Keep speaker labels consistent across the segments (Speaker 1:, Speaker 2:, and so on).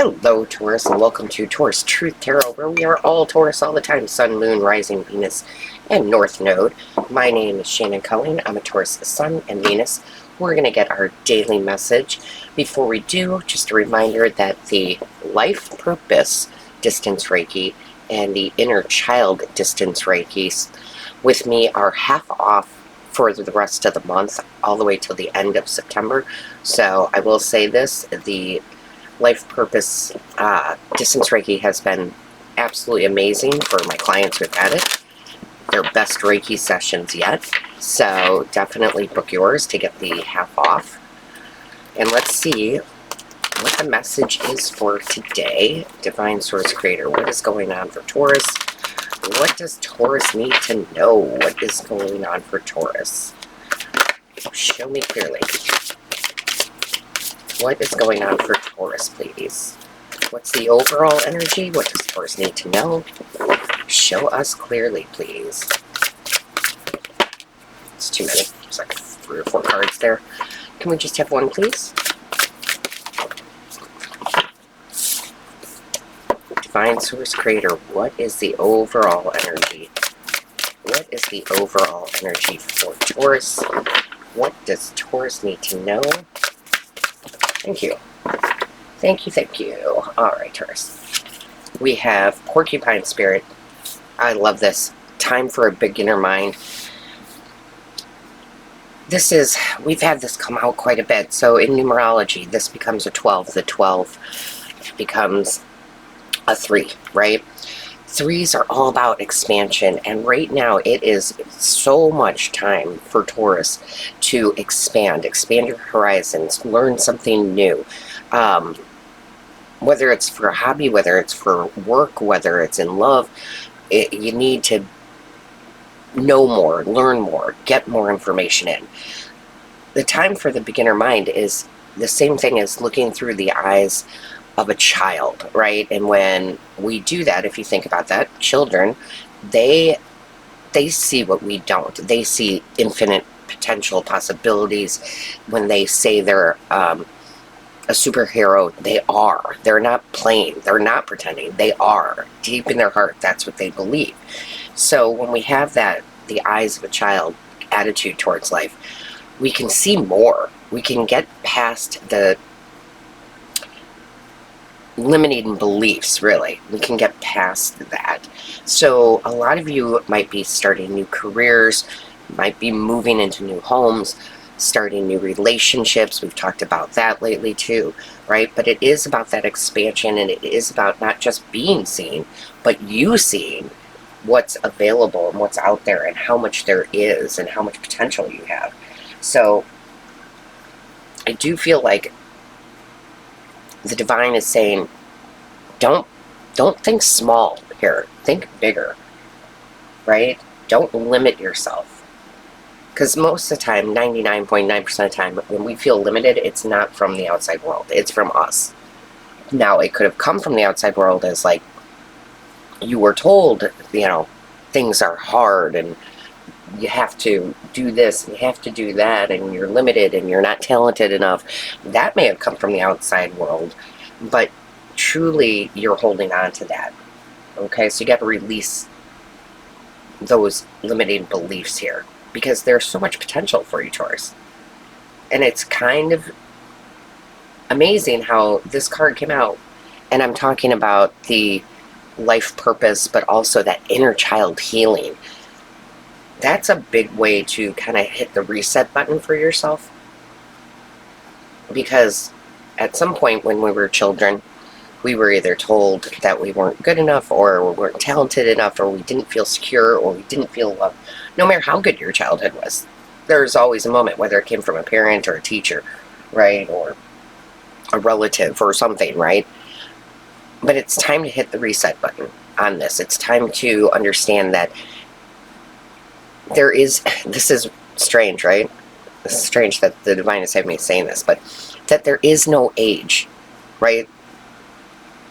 Speaker 1: Hello, Taurus, and welcome to Taurus Truth Tarot, where we are all Taurus all the time, Sun, Moon, Rising, Venus, and North Node. My name is Shannon Cullen. I'm a Taurus Sun and Venus. We're going to get our daily message. Before we do, just a reminder that the Life Purpose Distance Reiki and the Inner Child Distance Reikis with me are half off for the rest of the month, all the way till the end of September. So I will say this, the Life Purpose Distance Reiki has been absolutely amazing for my clients who've had it. Their best Reiki sessions yet. So definitely book yours to get the half off. And let's see what the message is for today. Divine Source Creator, what is going on for Taurus? What does Taurus need to know? What is going on for Taurus? Show me clearly. What is going on for Taurus, please? What's the overall energy? What does Taurus need to know? Show us clearly, please. It's too many. There's like 3 or 4 cards there. Can we just have one, please? Divine Source Creator, what is the overall energy? What is the overall energy for Taurus? What does Taurus need to know? Thank you. Thank you, thank you. Alright, Taurus. We have Porcupine Spirit. I love this. Time for a beginner mind. We've had this come out quite a bit. So in numerology, this becomes a 12. The 12 becomes a 3, right? 3s are all about expansion, and right now it is so much time for Taurus to expand your horizons, learn something new. Whether it's for a hobby, whether it's for work, whether it's in love, you need to know more, learn more, get more information in. The time for the beginner mind is the same thing as looking through the eyes of a child, right? And when we do that, if you think about that, children, they see what we don't. They see infinite potential possibilities. When they say they're a superhero, they are. They're not playing. They're not pretending. They are. Deep in their heart, that's what they believe. So when we have that, the eyes of a child attitude towards life, we can see more. We can get past the limiting beliefs, really. We can get past that. So a lot of you might be starting new careers, might be moving into new homes, starting new relationships. We've talked about that lately too, right? But it is about that expansion, and it is about not just being seen, but you seeing what's available and what's out there and how much there is and how much potential you have. So I do feel like the divine is saying, don't think small here. Think bigger, right? Don't limit yourself. Because most of the time, 99.9% of the time, when we feel limited, it's not from the outside world. It's from us. Now, it could have come from the outside world as like, you were told, things are hard and you have to do this and you have to do that and you're limited and you're not talented enough. That may have come from the outside world, but truly you're holding on to that. Okay, so you got to release those limiting beliefs here, because there's so much potential for you, Taurus. And it's kind of amazing how this card came out, and I'm talking about the life purpose, but also that inner child healing. That's a big way to kind of hit the reset button for yourself. Because at some point when we were children, we were either told that we weren't good enough, or we weren't talented enough, or we didn't feel secure, or we didn't feel loved. No matter how good your childhood was, there's always a moment, whether it came from a parent or a teacher, right? Or a relative or something, right? But it's time to hit the reset button on this. It's time to understand that this is strange, right? This is strange that the divine is having me saying this, but that there is no age, right?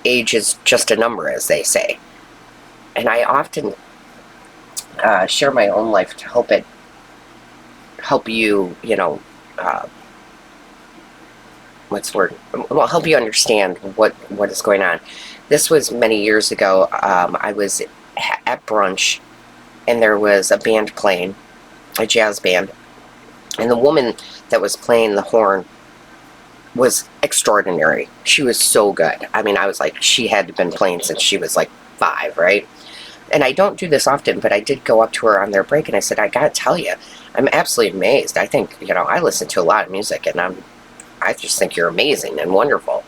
Speaker 1: Age is just a number, as they say. And I often share my own life to help you, what's the word? Well, help you understand what is going on. This was many years ago. I was at brunch, and there was a band playing, a jazz band, and the woman that was playing the horn was extraordinary. She was so good. I mean, I was like, she had been playing since she was like 5, right? And I don't do this often, but I did go up to her on their break, and I said, I gotta tell you, I'm absolutely amazed. I think, I listen to a lot of music, and I just think you're amazing and wonderful.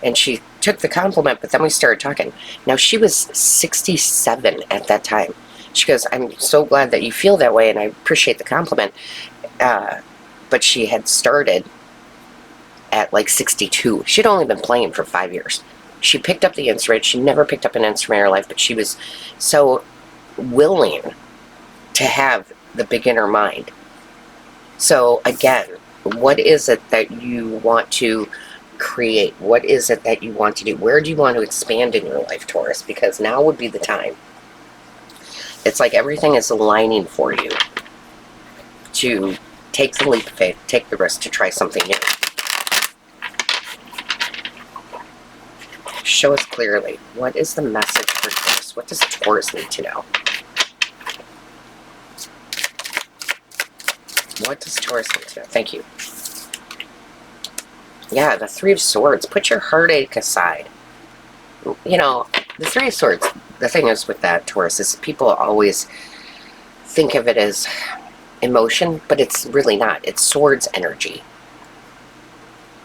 Speaker 1: And she took the compliment, but then we started talking. Now, she was 67 at that time. She goes, I'm so glad that you feel that way, and I appreciate the compliment. But she had started at like 62. She'd only been playing for 5 years. She picked up the instrument. She never picked up an instrument in her life, but she was so willing to have the beginner mind. So again, what is it that you want to create? What is it that you want to do? Where do you want to expand in your life, Taurus? Because now would be the time. It's like everything is aligning for you to take the leap of faith, take the risk to try something new. Show us clearly. What is the message for Taurus? What does Taurus need to know? What does Taurus need to know? Thank you. Yeah, the Three of Swords. Put your heartache aside. The Three of Swords, the thing is with that, Taurus, is people always think of it as emotion, but it's really not. It's swords energy,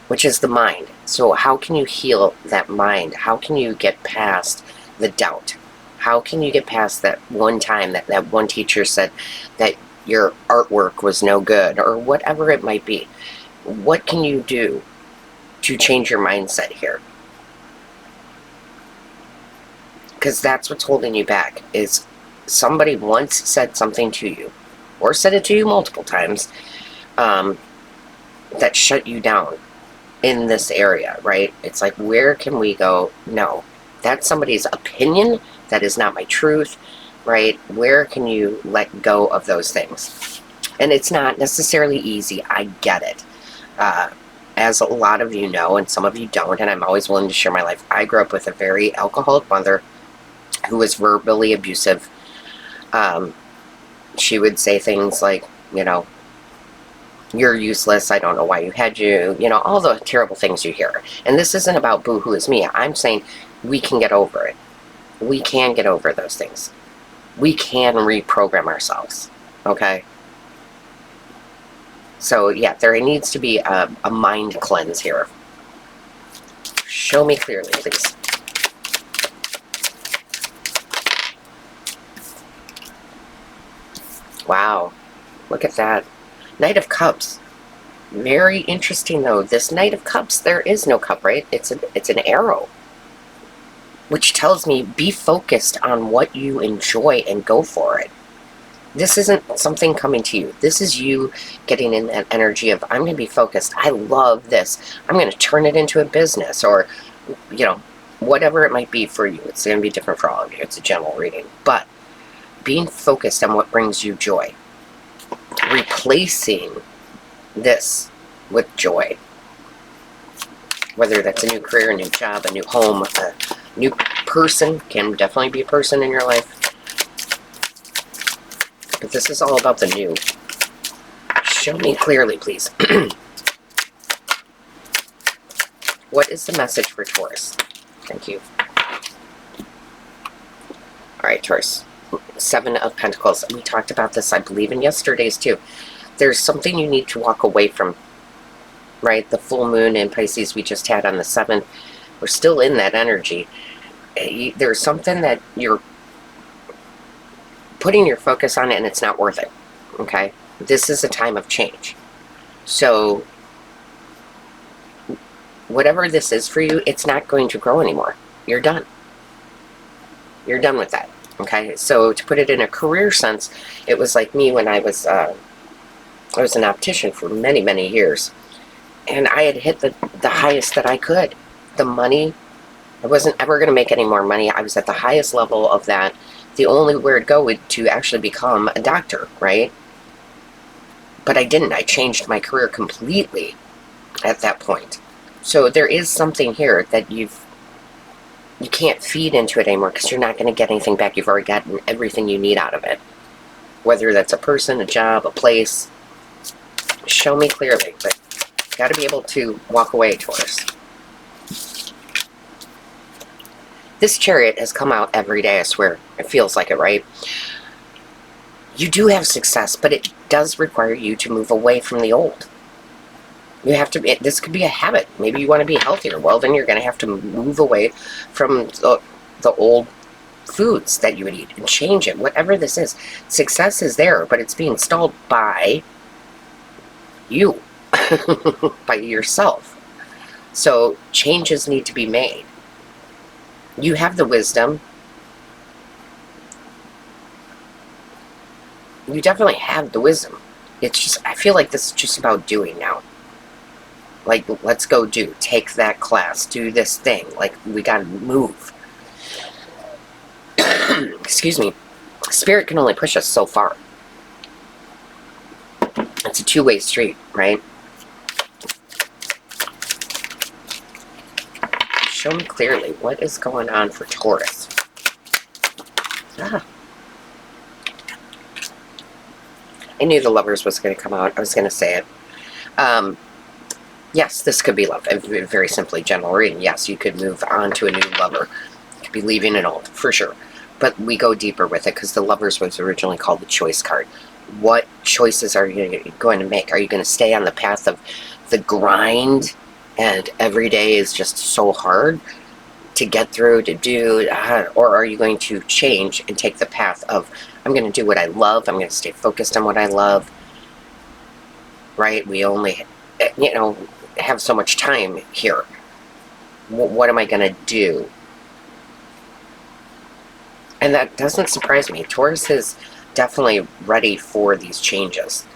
Speaker 1: which is the mind. So how can you heal that mind? How can you get past the doubt? How can you get past that one time that one teacher said that your artwork was no good, or whatever it might be? What can you do to change your mindset here? Because that's what's holding you back, is somebody once said something to you, or said it to you multiple times, that shut you down in this area, right? It's like, where can we go? No, that's somebody's opinion. That is not my truth, right? Where can you let go of those things? And it's not necessarily easy. I get it. As a lot of you know, and some of you don't, and I'm always willing to share my life, I grew up with a very alcoholic mother who was verbally abusive. She would say things like, you're useless, I don't know why you had you, all the terrible things you hear. And this isn't about boo-hoo is me. I'm saying we can get over it. We can get over those things. We can reprogram ourselves, okay? So, yeah, there needs to be a mind cleanse here. Show me clearly, please. Wow, look at that. Knight of Cups. Very interesting, though. This Knight of Cups, there is no cup, right? It's an arrow. Which tells me, be focused on what you enjoy and go for it. This isn't something coming to you. This is you getting in that energy of, I'm going to be focused. I love this. I'm going to turn it into a business, or, whatever it might be for you. It's going to be different for all of you. It's a general reading. But being focused on what brings you joy. Replacing this with joy. Whether that's a new career, a new job, a new home, a new person. Can definitely be a person in your life. But this is all about the new. Show me clearly, please. What is the message for Taurus? Thank you. Alright, Taurus. 7 of Pentacles. We talked about this, I believe, in yesterday's too. There's something you need to walk away from. Right? The full moon in Pisces we just had on the 7th. We're still in that energy. There's something that you're putting your focus on it, and it's not worth it. Okay? This is a time of change. So, whatever this is for you, it's not going to grow anymore. You're done. You're done with that. Okay? So, to put it in a career sense, it was like me when I was an optician for many, many years. And I had hit the highest that I could. The money, I wasn't ever going to make any more money. I was at the highest level of that. The only where to go would to actually become a doctor, right? But I didn't. I changed my career completely at that point. So there is something here that you can't feed into it anymore because you're not going to get anything back. You've already gotten everything you need out of it. Whether that's a person, a job, a place. Show me clearly. But got to be able to walk away, Taurus. This Chariot has come out every day, I swear. It feels like it, right? You do have success, but it does require you to move away from the old. You have to, this could be a habit. Maybe you want to be healthier. Well, then you're going to have to move away from the old foods that you would eat and change it. Whatever this is. Success is there, but it's being stalled by you. By yourself. So changes need to be made. You have the wisdom. You definitely have the wisdom. It's just, I feel like this is just about doing now. Like, let's go do. Take that class. Do this thing. Like, we gotta move. Excuse me. Spirit can only push us so far. It's a two-way street, right? Show me clearly what is going on for Taurus. Ah. I knew the Lovers was going to come out. I was going to say it. Yes, this could be love. Very simply, general reading. Yes, you could move on to a new lover. You could be leaving an old, for sure. But we go deeper with it because the Lovers was originally called the choice card. What choices are you going to make? Are you going to stay on the path of the grind and every day is just so hard to get through, to do, or are you going to change and take the path of, I'm going to do what I love, I'm going to stay focused on what I love, right? We only, have so much time here. What am I going to do? And that doesn't surprise me. Taurus is definitely ready for these changes.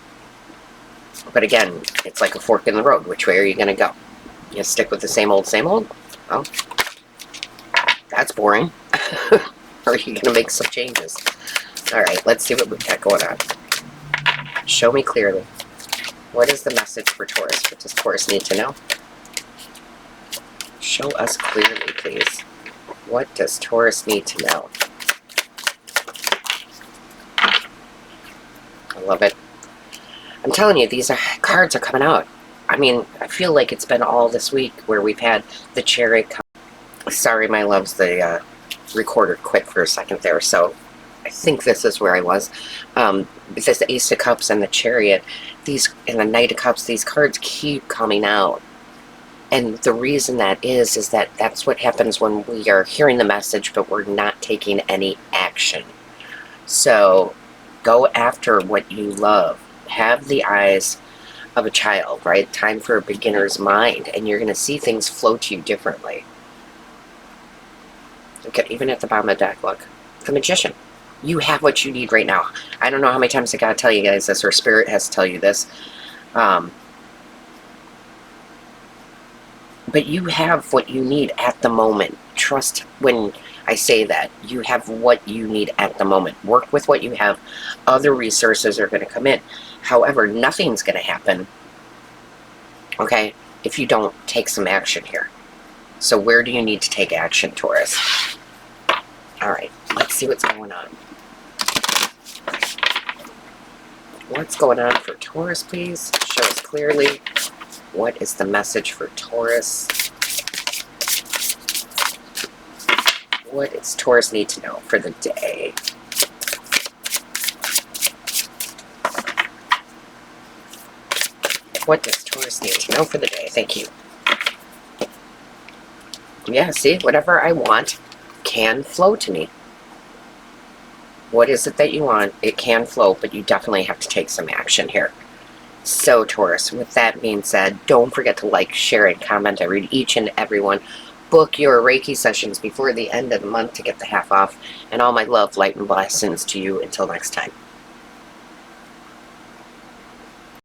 Speaker 1: But again, it's like a fork in the road. Which way are you going to go? You stick with the same old, same old? Well, that's boring. Or are you going to make some changes? All right, let's see what we've got going on. Show me clearly. What is the message for Taurus? What does Taurus need to know? Show us clearly, please. What does Taurus need to know? I love it. I'm telling you, these cards are coming out. I mean, I feel like it's been all this week where we've had the Chariot come. Sorry, my loves, the recorder quit for a second there, so I think this is where I was. This Ace of Cups and the Chariot, and the Knight of Cups, these cards keep coming out. And the reason that is that that's what happens when we are hearing the message, but we're not taking any action. So, go after what you love. Have the eyes of a child, right? Time for a beginner's mind, and you're going to see things flow to you differently. Look at, even at the bottom of the deck, look. The Magician. You have what you need right now. I don't know how many times I got to tell you guys this, or Spirit has to tell you this. But you have what you need at the moment. Trust when I say that. You have what you need at the moment. Work with what you have. Other resources are going to come in. However, nothing's going to happen, okay, if you don't take some action here. So where do you need to take action, Taurus? All right, let's see what's going on. What's going on for Taurus, please? Show us clearly. What is the message for Taurus? What does Taurus need to know for the day? What does Taurus need to know for the day? Thank you. Yeah, see, whatever I want can flow to me. What is it that you want? It can flow, but you definitely have to take some action here. So, Taurus, with that being said, don't forget to like, share, and comment. I read each and every one. Book your Reiki sessions before the end of the month to get the half off. And all my love, light, and blessings to you. Until next time.